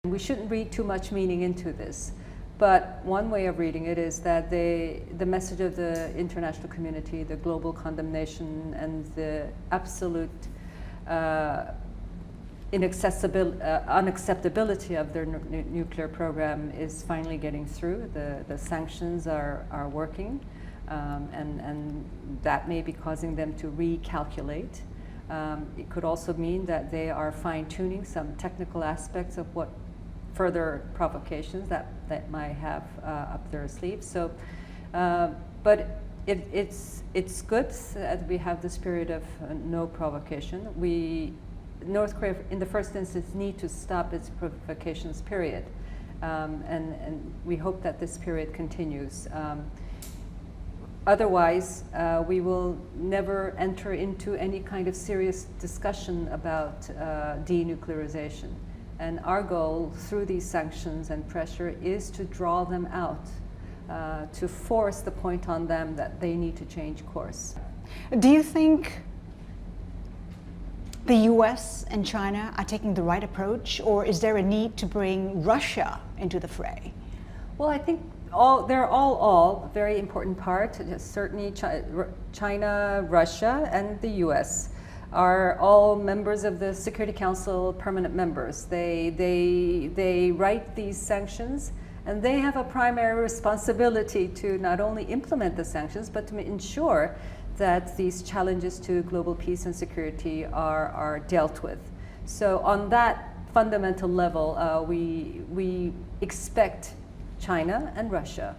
We shouldn't read too much meaning into this, but one way of reading it is that the message of the international community, the global condemnation and the absolute unacceptability of their nuclear program is finally getting through. The sanctions are working, and that may be causing them to recalculate. It could also mean that they are fine-tuning some technical aspects of what further provocations that might have up their sleeves. So, but it's good that we have this period of no provocation. North Korea, in the first instance, need to stop its provocations, period. And we hope that this period continues. Otherwise, we will never enter into any kind of serious discussion about denuclearization. And our goal through these sanctions and pressure is to draw them out, to force the point on them that they need to change course. Do you think the US and China are taking the right approach, or is there a need to bring Russia into the fray? Well, I think they're all very important part. Certainly China, Russia, and the US are all members of the Security Council, permanent members. They write these sanctions, and they have a primary responsibility to not only implement the sanctions, but to ensure that these challenges to global peace and security are dealt with. So on that fundamental level, we expect China and Russia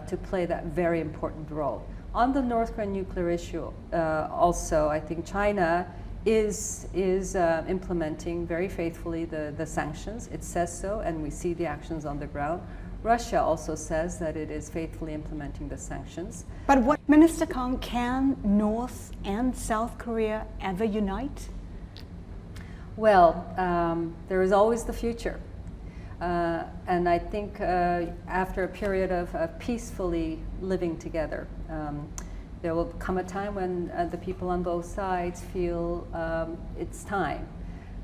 to play that very important role. On the North Korean nuclear issue, also, I think China is implementing very faithfully the sanctions. It says so, and we see the actions on the ground. Russia also says that it is faithfully implementing the sanctions. But what, Minister Kang, can North and South Korea ever unite? Well, there is always the future. And I think after a period of peacefully living together, there will come a time when the people on both sides feel it's time.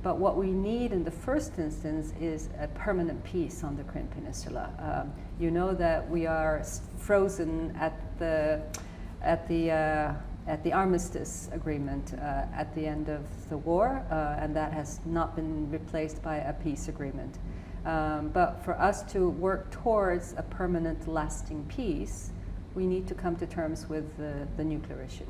But what we need in the first instance is a permanent peace on the Korean Peninsula. You know that we are frozen at the armistice agreement at the end of the war, and that has not been replaced by a peace agreement. But for us to work towards a permanent, lasting peace, we need to come to terms with the nuclear issue.